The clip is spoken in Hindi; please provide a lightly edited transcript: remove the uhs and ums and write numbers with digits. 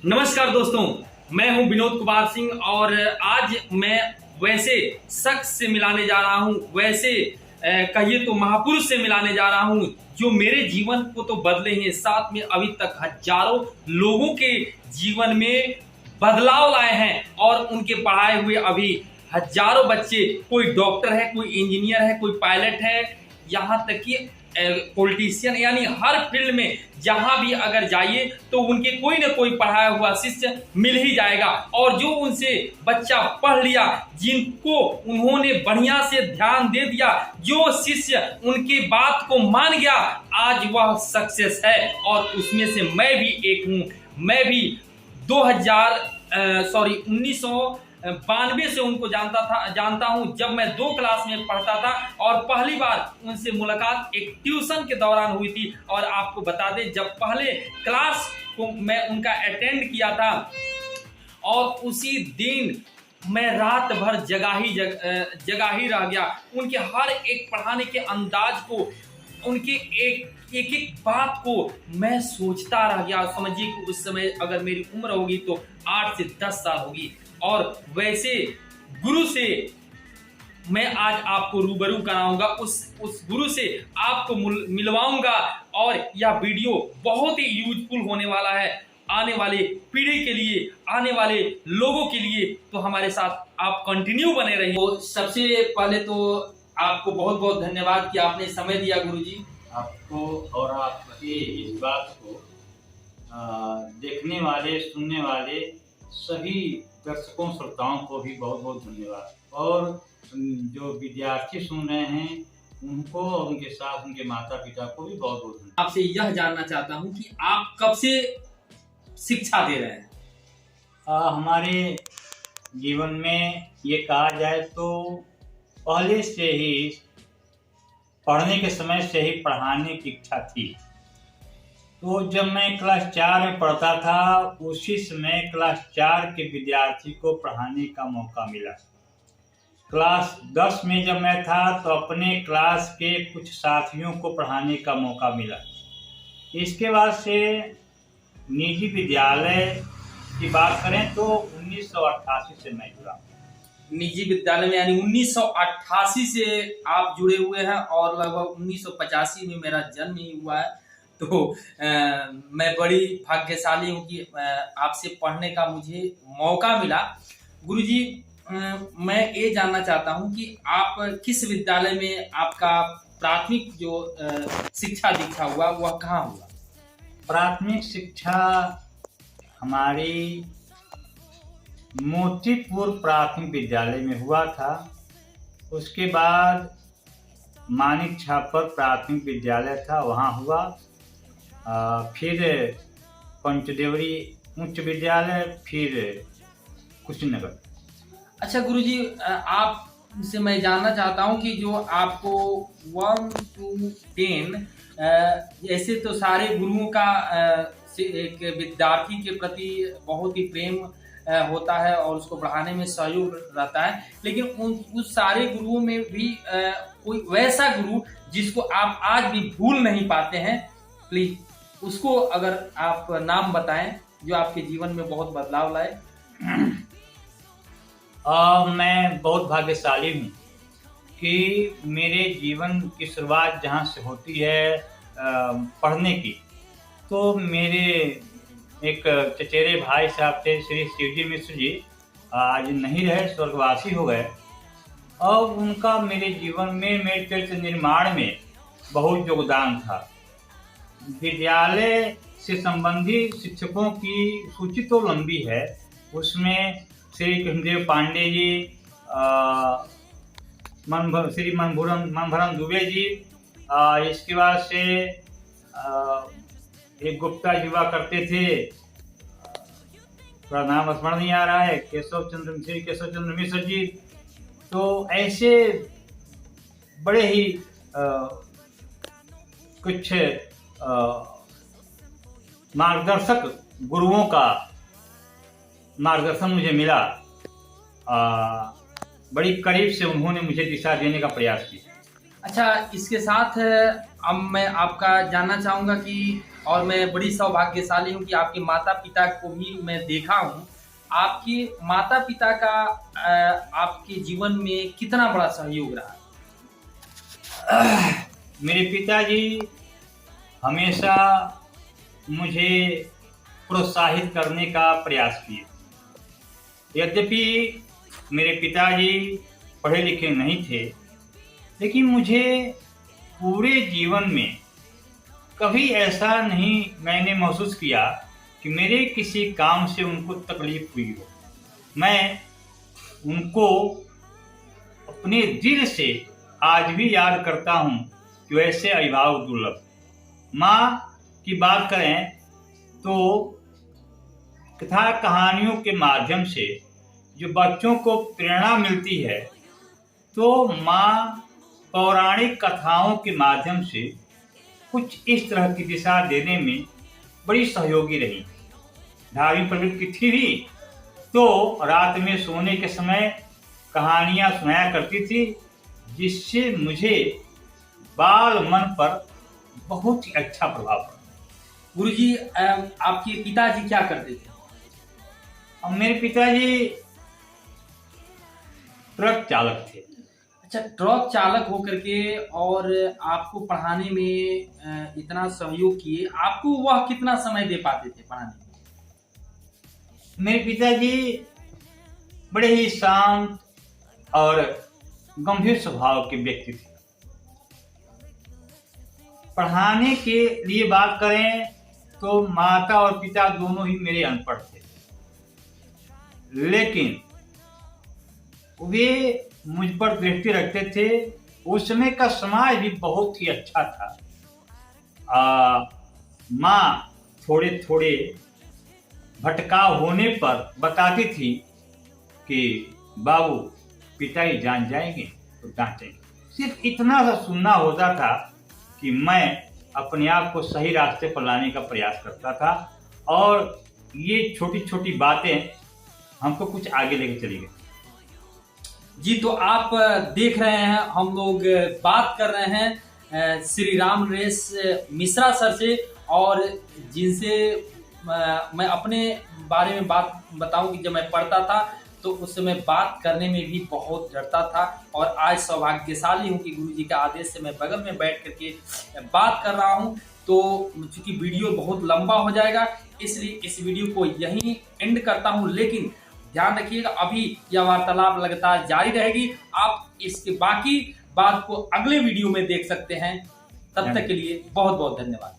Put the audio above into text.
नमस्कार दोस्तों, मैं हूं विनोद कुमार सिंह और आज मैं वैसे शख्स से मिलाने जा रहा हूं, वैसे कहिए तो महापुरुष से मिलाने जा रहा हूं जो मेरे जीवन को तो बदले हैं, साथ में अभी तक हजारों लोगों के जीवन में बदलाव लाए हैं और उनके पढ़ाए हुए अभी हजारों बच्चे, कोई डॉक्टर है, कोई इंजीनियर है, कोई पायलट है, यहाँ तक कि पॉलिटिशियन, यानी हर फील्ड में जहां भी अगर जाइए तो उनके कोई ना कोई पढ़ाया हुआ शिष्य मिल ही जाएगा। और जो उनसे बच्चा पढ़ लिया, जिनको उन्होंने बढ़िया से ध्यान दे दिया, जो शिष्य उनकी बात को मान गया, आज वह सक्सेस है। और उसमें से मैं भी एक हूं। मैं भी 1992 से उनको जानता हूं, जब मैं 2 क्लास में पढ़ता था और पहली बार उनसे मुलाकात एक ट्यूशन के दौरान हुई थी। और आपको बता दें, जब पहले क्लास को मैं उनका अटेंड किया था और उसी दिन मैं रात भर जगा ही रह गया। उनके हर एक पढ़ाने के अंदाज को, उनके एक एक बात को मैं सोचता रह गया। समझिए कि उस समय अगर मेरी उम्र होगी तो 8 से 10 साल होगी। और वैसे गुरु से मैं आज आपको रूबरू कराऊंगा, उस गुरु से आपको मिलवाऊंगा। और यह वीडियो बहुत ही यूजफुल होने वाला है आने वाले पीढ़ी के लिए, आने वाले लोगों के लिए। तो हमारे साथ आप कंटिन्यू बने रहिए। तो सबसे पहले तो आपको बहुत बहुत धन्यवाद कि आपने समय दिया गुरुजी। आपको और आपके इस बात को देखने वाले, सुनने वाले सभी दर्शकों, श्रोताओं को भी बहुत बहुत धन्यवाद। और जो विद्यार्थी सुन रहे हैं उनको और उनके साथ उनके माता पिता को भी बहुत बहुत धन्यवाद। आपसे यह जानना चाहता हूं कि आप कब से शिक्षा दे रहे हैं? हमारे जीवन में ये कहा जाए तो पहले से ही, पढ़ने के समय से ही पढ़ाने की इच्छा थी। तो जब मैं क्लास 4 में पढ़ता था, उसी समय क्लास 4 के विद्यार्थी को पढ़ाने का मौका मिला। क्लास 10 में जब मैं था तो अपने क्लास के कुछ साथियों को पढ़ाने का मौका मिला। इसके बाद से निजी विद्यालय की बात करें तो 1988 से मैं जुड़ा। निजी विद्यालय में यानी 1988 से आप जुड़े हुए हैं और लगभग 1985 में मेरा जन्म ही हुआ है। तो मैं बड़ी भाग्यशाली हूँ कि आपसे पढ़ने का मुझे मौका मिला। गुरुजी, मैं ये जानना चाहता हूँ कि आप किस विद्यालय में आपका प्राथमिक जो शिक्षा दीक्षा हुआ वह कहाँ हुआ? प्राथमिक शिक्षा हमारी मोतीपुर प्राथमिक विद्यालय में हुआ था। उसके बाद मानिक छापर प्राथमिक विद्यालय था, वहाँ हुआ। फिर पंचदेवरी उच्च विद्यालय, फिर कुशीनगर। अच्छा गुरुजी, आपसे मैं जानना चाहता हूँ कि जो आपको 1 to 10, ऐसे तो सारे गुरुओं का एक विद्यार्थी के प्रति बहुत ही प्रेम होता है और उसको बढ़ाने में सहयोग रहता है, लेकिन उस सारे गुरुओं में भी कोई वैसा गुरु जिसको आप आज भी भूल नहीं पाते हैं, प्लीज उसको अगर आप नाम बताएं जो आपके जीवन में बहुत बदलाव लाए। मैं बहुत भाग्यशाली हूँ कि मेरे जीवन की शुरुआत जहाँ से होती है पढ़ने की, तो मेरे एक चचेरे भाई साहब थे, श्री शिवजी मिश्र जी, आज नहीं रहे, स्वर्गवासी हो गए। और उनका मेरे जीवन में, मेरे चरित्र निर्माण में बहुत योगदान था। विद्यालय से संबंधित शिक्षकों की सूची तो लंबी है, उसमें श्री कृष्णदेव पांडे जी, श्री मनभरन दुबे जी, इसके बाद से एक गुप्ता जी हुआ करते थे, थोड़ा नाम स्मरण नहीं आ रहा है, श्री केशव चंद्र मिश्र जी। तो ऐसे बड़े ही कुछ मार्गदर्शक गुरुओं का मार्गदर्शन मुझे मिला। बड़ी करीब से उन्होंने मुझे दिशा देने का प्रयास किया। अच्छा, इसके साथ अब मैं आपका जानना चाहूँगा कि और मैं बड़ी सौभाग्यशाली हूँ कि आपके माता-पिता को भी मैं देखा हूँ। आपके माता-पिता का आपके जीवन में कितना बड़ा सहयोग रहा? मेरे पिताजी हमेशा मुझे प्रोत्साहित करने का प्रयास किए। यद्यपि मेरे पिताजी पढ़े लिखे नहीं थे, लेकिन मुझे पूरे जीवन में कभी ऐसा नहीं मैंने महसूस किया कि मेरे किसी काम से उनको तकलीफ हुई हो। मैं उनको अपने दिल से आज भी याद करता हूँ कि वैसे अभिभावक दुर्लभ। माँ की बात करें तो कथा कहानियों के माध्यम से जो बच्चों को प्रेरणा मिलती है, तो माँ पौराणिक कथाओं के माध्यम से कुछ इस तरह की दिशा देने में बड़ी सहयोगी रही। धार्मिक प्रवृत्ति थी भी, तो रात में सोने के समय कहानियाँ सुनाया करती थी, जिससे मुझे बाल मन पर बहुत ही अच्छा प्रभाव पड़ा। गुरुजी, आपके पिताजी क्या करते थे? और मेरे पिताजी ट्रक चालक थे। अच्छा, ट्रक चालक होकर के और आपको पढ़ाने में इतना सहयोग किए, आपको वह कितना समय दे पाते थे पढ़ाने में? मेरे पिताजी बड़े ही शांत और गंभीर स्वभाव के व्यक्ति थे। पढ़ाने के लिए बात करें तो माता और पिता दोनों ही मेरे अनपढ़ थे, लेकिन वे मुझ पर दृष्टि रखते थे। उस समय का समाज भी बहुत ही अच्छा था। माँ थोड़े थोड़े भटकाव होने पर बताती थी कि बाबू पिताजी जान जाएंगे तो डांटेंगे। सिर्फ इतना सा सुनना होता था कि मैं अपने आप को सही रास्ते पर लाने का प्रयास करता था, और ये छोटी छोटी बातें हमको कुछ आगे लेके चली गई। जी, तो आप देख रहे हैं, हम लोग बात कर रहे हैं श्री राम नरेश मिश्रा सर से, और जिनसे मैं अपने बारे में बात बताऊं कि जब मैं पढ़ता था तो उस समय बात करने में भी बहुत डरता था, और आज सौभाग्यशाली हूं कि गुरुजी के आदेश से मैं बगल में बैठ करके बात कर रहा हूं। तो चूंकि वीडियो बहुत लंबा हो जाएगा, इसलिए इस वीडियो को यहीं एंड करता हूं, लेकिन ध्यान रखिएगा अभी यह वार्तालाप लगातार जारी रहेगी। आप इसके बाकी बात को अगले वीडियो में देख सकते हैं। तब तक के लिए बहुत बहुत धन्यवाद।